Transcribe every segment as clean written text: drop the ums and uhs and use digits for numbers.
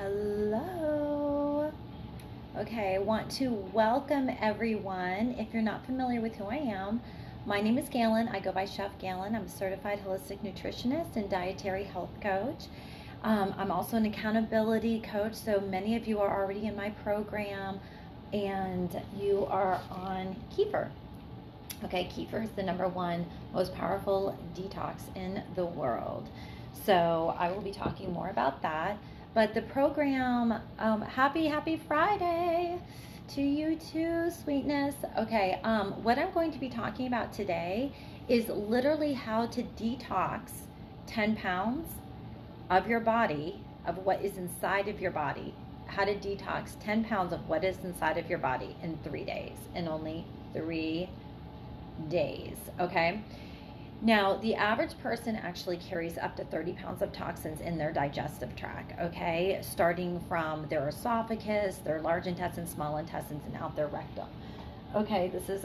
Hello. Okay, I want to welcome everyone. If you're not familiar with who I am, my name is Galen. I go by Chef Galen. I'm a certified holistic nutritionist and dietary health coach. I'm also an accountability coach, so many of you are already in my program and you are on Kefir. Okay, Kefir is the #1 most powerful detox in the world. So I will be talking more about that. But the program, happy Friday to you too, sweetness. Okay, what I'm going to be talking about today is literally how to detox 10 pounds of your body, of what is inside of your body. How to detox 10 pounds of what is inside of your body in 3 days, in only 3 days, okay? Now, the average person actually carries up to 30 pounds of toxins in their digestive tract, okay? Starting from their esophagus, their large intestine, small intestines, and out their rectum. Okay, this is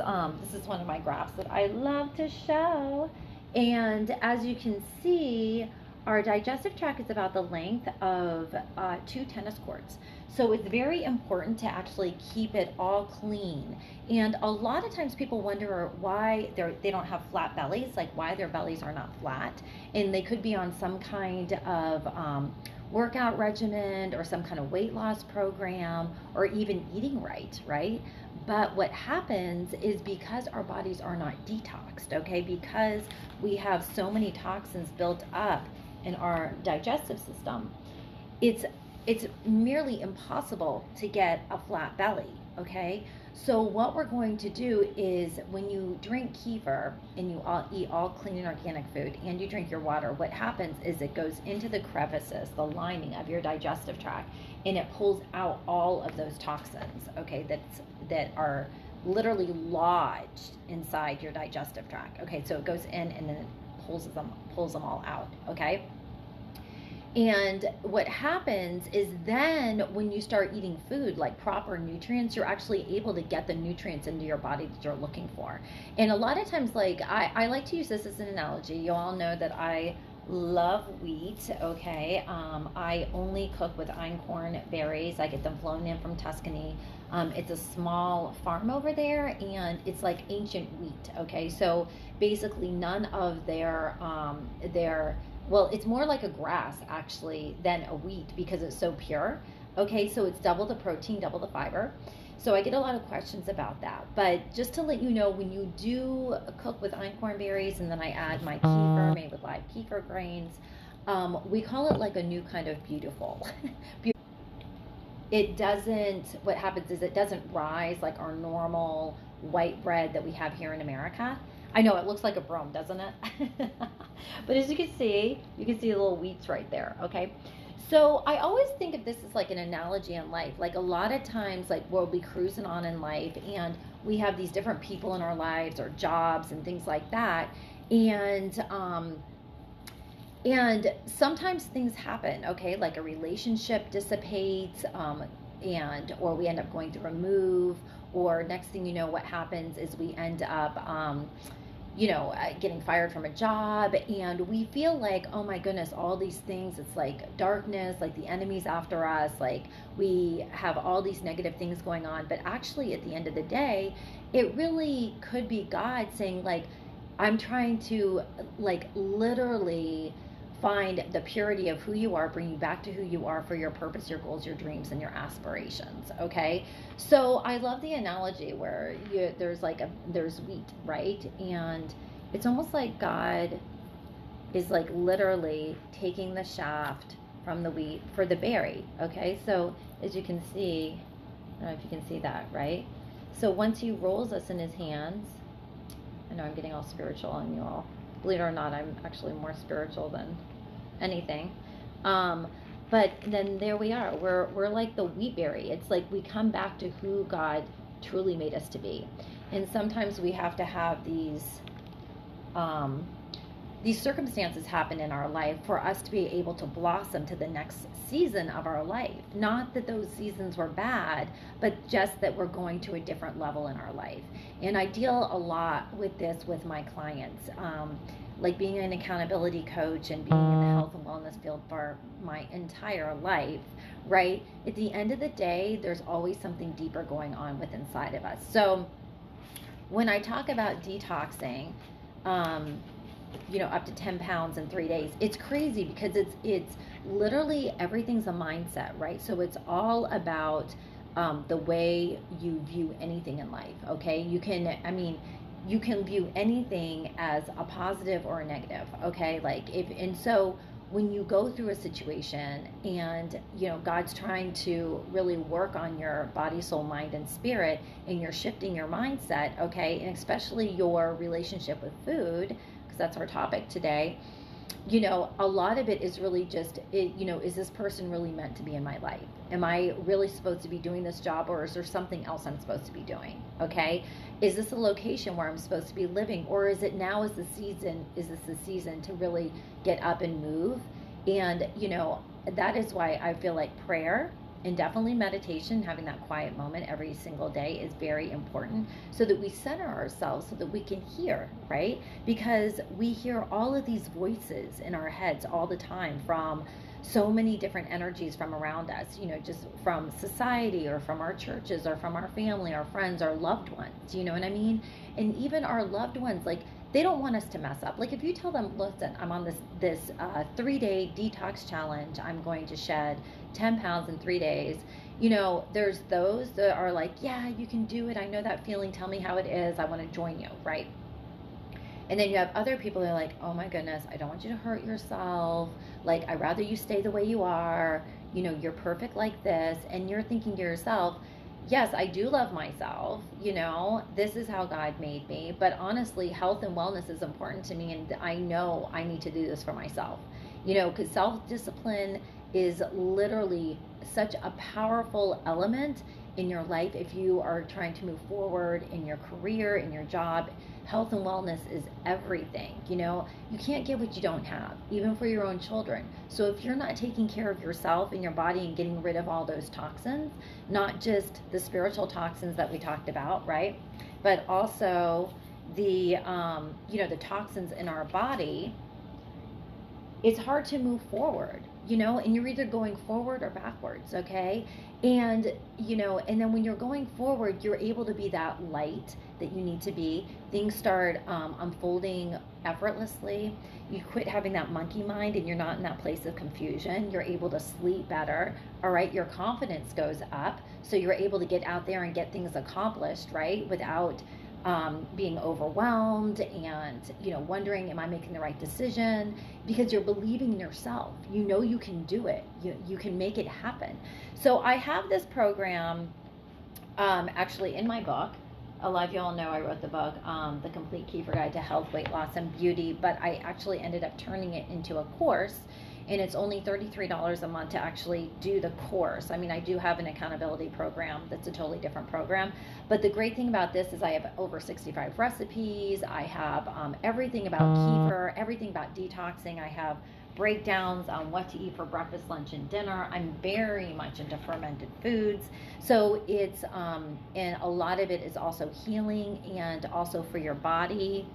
one of my graphs that I love to show. And as you can see, our digestive tract is about the length of 2 tennis courts. So it's very important to actually keep it all clean. And a lot of times people wonder why they don't have flat bellies, like why their bellies are not flat. And they could be on some kind of workout regimen or some kind of weight loss program or even eating right? But what happens is because our bodies are not detoxed, okay, because we have so many toxins built up in our digestive system, it's merely impossible to get a flat belly, okay? So what we're going to do is when you drink kefir and you eat all clean and organic food and you drink your water, what happens is it goes into the crevices, the lining of your digestive tract, and it pulls out all of those toxins, okay, that are literally lodged inside your digestive tract. Okay, so it goes in and then it pulls them all out, okay? And what happens is then when you start eating food like proper nutrients, you're actually able to get the nutrients into your body that you're looking for. And a lot of times, like I like to use this as an analogy. You all know that I love wheat, okay? I only cook with einkorn berries. I get them flown in from Tuscany. It's a small farm over there and it's like ancient wheat, okay? So basically none of their well, it's more like a grass actually than a wheat because it's so pure. Okay, so it's double the protein, double the fiber. So I get a lot of questions about that. But just to let you know, when you do cook with einkorn berries and then I add my kefir made with live kefir grains, we call it like a new kind of beautiful. It doesn't, what happens is it doesn't rise like our normal white bread that we have here in America. I know it looks like a broom, doesn't it? But as you can see little wheats right there, okay? So I always think of this as like an analogy in life. Like a lot of times, like we'll be cruising on in life and we have these different people in our lives or jobs and things like that. And sometimes things happen, okay? Like a relationship dissipates, or we end up going through a move, or next thing you know, what happens is we end up, getting fired from a job, and we feel like, oh my goodness, all these things, it's like darkness, like the enemy's after us, like we have all these negative things going on. But actually, at the end of the day, it really could be God saying, like, I'm trying to, like, literally find the purity of who you are, bring you back to who you are for your purpose, your goals, your dreams, and your aspirations, okay? So I love the analogy where there's wheat, right? And it's almost like God is like literally taking the shaft from the wheat for the berry, okay? So as you can see, I don't know if you can see that, right? So once he rolls us in his hands, I know I'm getting all spiritual on you all. Believe it or not, I'm actually more spiritual than anything. But then there we are. We're like the wheat berry. It's like we come back to who God truly made us to be. And sometimes we have to have these circumstances happen in our life for us to be able to blossom to the next season of our life. Not that those seasons were bad, but just that we're going to a different level in our life. And I deal a lot with this with my clients. like being an accountability coach and being in the health and wellness field for my entire life, right? At the end of the day, there's always something deeper going on with inside of us. So when I talk about detoxing, up to 10 pounds in 3 days, it's crazy because it's literally everything's a mindset, right? So it's all about the way you view anything in life. Okay, you can view anything as a positive or a negative. Okay, so when you go through a situation and God's trying to really work on your body, soul, mind, and spirit, and you're shifting your mindset, okay, and especially your relationship with food, because that's our topic today. A lot of it is really just, is this person really meant to be in my life? Am I really supposed to be doing this job, or is there something else I'm supposed to be doing? Okay. Is this a location where I'm supposed to be living, or is this the season to really get up and move? And, that is why I feel like prayer and definitely meditation, having that quiet moment every single day, is very important, so that we center ourselves, so that we can hear, right? Because we hear all of these voices in our heads all the time from so many different energies from around us, just from society or from our churches or from our family, our friends, our loved ones, you know what I mean? And even our loved ones, like, they don't want us to mess up. Like, if you tell them, listen, I'm on this 3-day detox challenge, I'm going to shed 10 pounds in 3 days, there's those that are like, yeah, you can do it, I know that feeling, tell me how it is, I want to join you, right? And then you have other people that are like, oh my goodness, I don't want you to hurt yourself, like, I'd rather you stay the way you are, you're perfect like this. And you're thinking to yourself, yes, I do love myself, this is how God made me, but honestly, health and wellness is important to me, and I know I need to do this for myself, because self-discipline is literally such a powerful element in your life. If you are trying to move forward in your career, in your job, health and wellness is everything. You can't get what you don't have, even for your own children. So if you're not taking care of yourself and your body and getting rid of all those toxins, not just the spiritual toxins that we talked about, right, but also the the toxins in our body, it's hard to move forward, and you're either going forward or backwards, okay? And, and then when you're going forward, you're able to be that light that you need to be. Things start unfolding effortlessly. You quit having that monkey mind, and you're not in that place of confusion. You're able to sleep better, all right? Your confidence goes up, so you're able to get out there and get things accomplished, right? Without being overwhelmed and wondering, am I making the right decision? Because you're believing in yourself. You can do it. You can make it happen. So I have this program actually in my book. A lot of y'all know I wrote the book, The Complete Kefir Guide to Health, Weight Loss, and Beauty, but I actually ended up turning it into a course, and it's only $33 a month to actually do the course. I mean, I do have an accountability program that's a totally different program, but the great thing about this is I have over 65 recipes. I have everything about kefir, everything about detoxing. I have breakdowns on what to eat for breakfast, lunch, and dinner. I'm very much into fermented foods. So it's, and a lot of it is also healing and also for your body.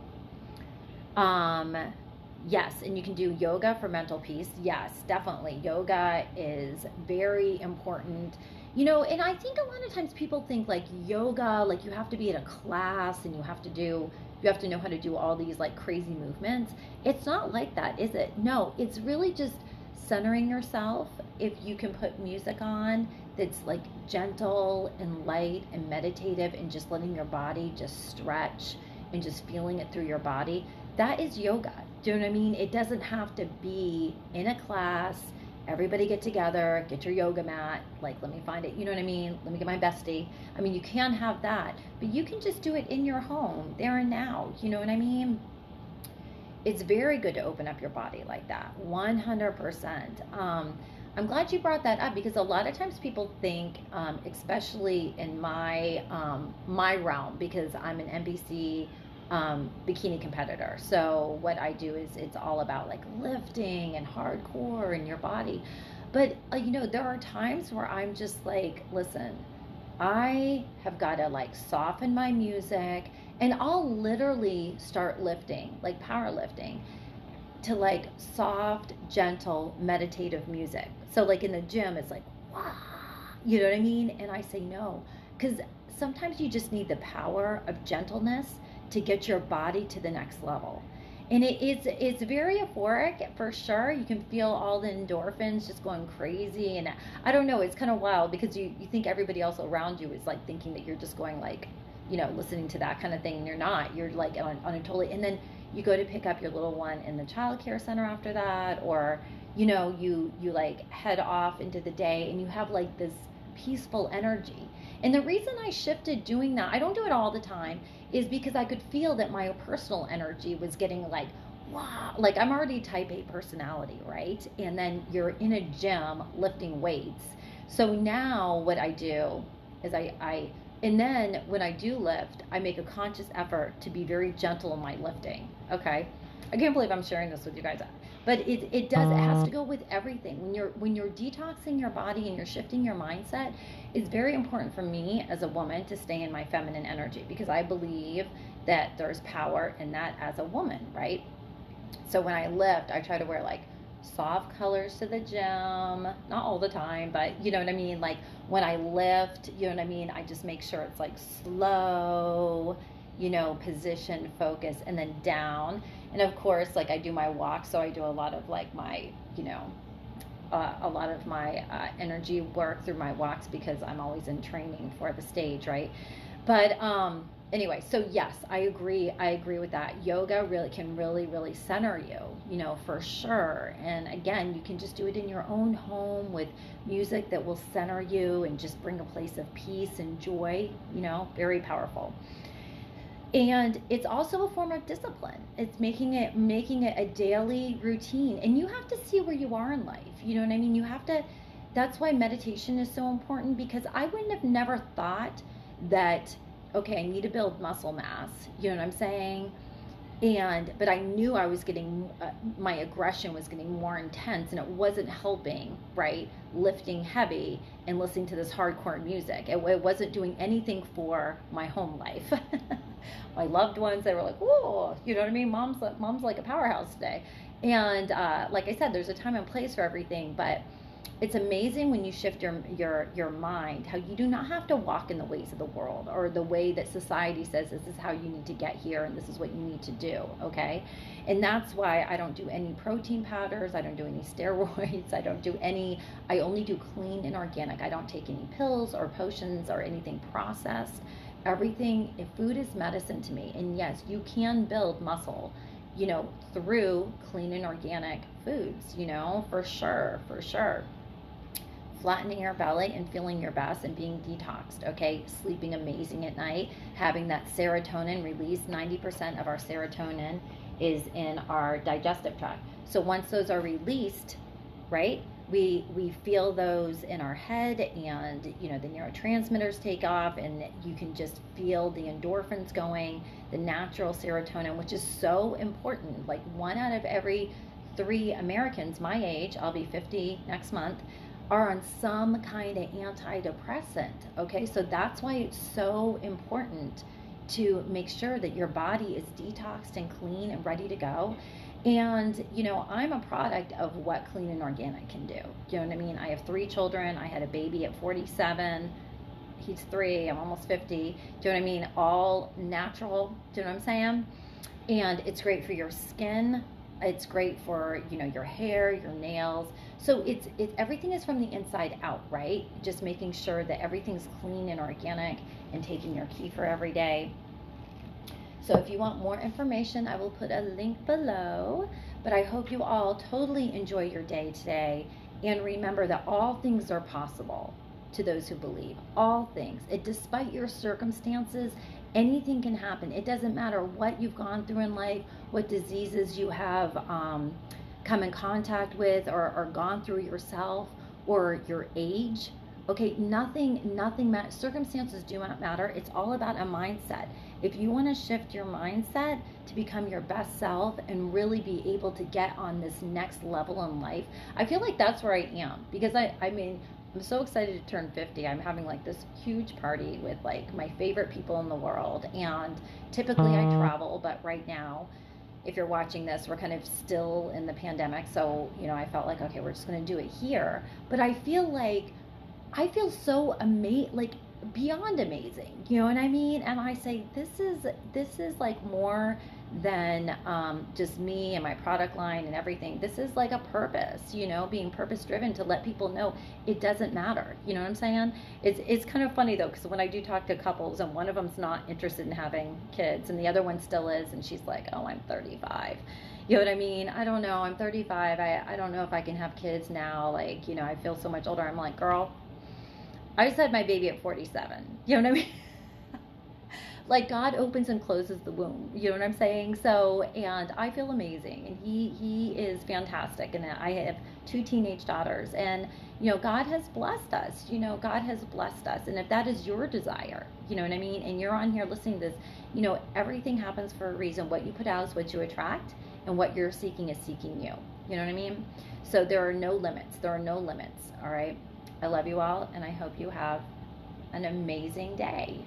Yes, and you can do yoga for mental peace. Yes, definitely. Yoga is very important. And I think a lot of times people think like yoga, like you have to be at a class and you have to know how to do all these like crazy movements. It's not like that, is it? No, it's really just centering yourself. If you can put music on that's like gentle and light and meditative, and just letting your body just stretch and just feeling it through your body, that is yoga. Do you know what I mean? It doesn't have to be in a class. Everybody get together, get your yoga mat, like, let me find it, you know what I mean? Let me get my bestie. I mean, you can have that, but you can just do it in your home, there and now, you know what I mean? It's very good to open up your body like that, 100%. I'm glad you brought that up, because a lot of times people think, especially in my realm, because I'm an NBC bikini competitor. So what I do is it's all about like lifting and hardcore in your body. But there are times where I'm just like, listen, I have got to like soften my music, and I'll literally start lifting, like powerlifting. to like soft, gentle, meditative music. So like in the gym, it's like, wow, you know what I mean? And I say no, because sometimes you just need the power of gentleness to get your body to the next level. And it's very euphoric for sure. You can feel all the endorphins just going crazy, and I don't know, it's kind of wild because you think everybody else around you is like thinking that you're just going like, listening to that kind of thing, and you're not. You're like on a totally, and then you go to pick up your little one in the child care center after that, or you like head off into the day and you have like this peaceful energy. And the reason I shifted doing that, I don't do it all the time, is because I could feel that my personal energy was getting like, wow, like I'm already type A personality, right? And then you're in a gym lifting weights. So now what I do is and then when I do lift, I make a conscious effort to be very gentle in my lifting. Okay. I can't believe I'm sharing this with you guys. But it has to go with everything. When you're detoxing your body and you're shifting your mindset, it's very important for me as a woman to stay in my feminine energy, because I believe that there's power in that as a woman, right? So when I lift, I try to wear like soft colors to the gym, not all the time, but you know what I mean? Like when I lift, you know what I mean? I just make sure it's like slow, position, focus, and then down. And of course, like I do my walk, so I do a lot of like my, a lot of my energy work through my walks, because I'm always in training for the stage, right? But anyway, so yes, I agree with that. Yoga can really center you, for sure. And again, you can just do it in your own home with music that will center you and just bring a place of peace and joy, very powerful. And it's also a form of discipline. It's making it a daily routine. And you have to see where you are in life. You know what I mean? You have to, that's why meditation is so important, because I wouldn't have never thought that, okay, I need to build muscle mass. You know what I'm saying? But I knew I was getting, my aggression was getting more intense, and it wasn't helping, right? Lifting heavy and listening to this hardcore music. It wasn't doing anything for my home life. My loved ones, they were like, whoa, you know what I mean? Mom's like a powerhouse today. And like I said, there's a time and place for everything, but it's amazing when you shift your mind, how you do not have to walk in the ways of the world or the way that society says this is how you need to get here and this is what you need to do, okay? And that's why I don't do any protein powders, I don't do any steroids, I only do clean and organic. I don't take any pills or potions or anything processed. Everything, if food is medicine to me. And yes, you can build muscle, through clean and organic foods, for sure. Flattening your belly and feeling your best and being detoxed, okay? Sleeping amazing at night, having that serotonin released. 90% of our serotonin is in our digestive tract. So once those are released, right, we feel those in our head, and the neurotransmitters take off, and you can just feel the endorphins going, the natural serotonin, which is so important. Like 1 out of every 3 Americans my age, I'll be 50 next month, are on some kind of antidepressant, okay? So that's why it's so important to make sure that your body is detoxed and clean and ready to go. And, I'm a product of what clean and organic can do. You know what I mean? I have 3 children. I had a baby at 47. He's 3. I'm almost 50. Do you know what I mean? All natural. Do you know what I'm saying? And it's great for your skin. It's great for, your hair, your nails. So it's everything is from the inside out, right? Just making sure that everything's clean and organic, and taking your kefir every day. So if you want more information, I will put a link below. But I hope you all totally enjoy your day today. And remember that all things are possible to those who believe. All things. Despite your circumstances, anything can happen. It doesn't matter what you've gone through in life, what diseases you have come in contact with or gone through yourself, or your age. Okay, nothing matters. Circumstances do not matter. It's all about a mindset. If you want to shift your mindset to become your best self and really be able to get on this next level in life, I feel like that's where I am, because I'm so excited to turn 50. I'm having like this huge party with like my favorite people in the world, and typically I travel, but right now if you're watching this, we're kind of still in the pandemic. So, you know, I felt like, okay, we're just going to do it here. But I feel so amazing, like beyond amazing, you know what I mean? And I say, this is like more than just me and my product line and everything. This is like a purpose, you know, being purpose driven to let people know it doesn't matter. You know what I'm saying? It's kind of funny though, because when I do talk to couples and one of them's not interested in having kids and the other one still is, and she's like, oh, I'm 35. You know what I mean? I don't know. I'm 35. I don't know if I can have kids now. Like, you know, I feel so much older. I'm like, girl, I just had my baby at 47. You know what I mean? Like God opens and closes the womb. You know what I'm saying? So, and I feel amazing, and he is fantastic. And I have 2 teenage daughters, and you know, God has blessed us. You know, God has blessed us. And if that is your desire, you know what I mean, and you're on here listening to this, you know, everything happens for a reason. What you put out is what you attract, and what you're seeking is seeking you. You know what I mean? So there are no limits. There are no limits. All right. I love you all, and I hope you have an amazing day.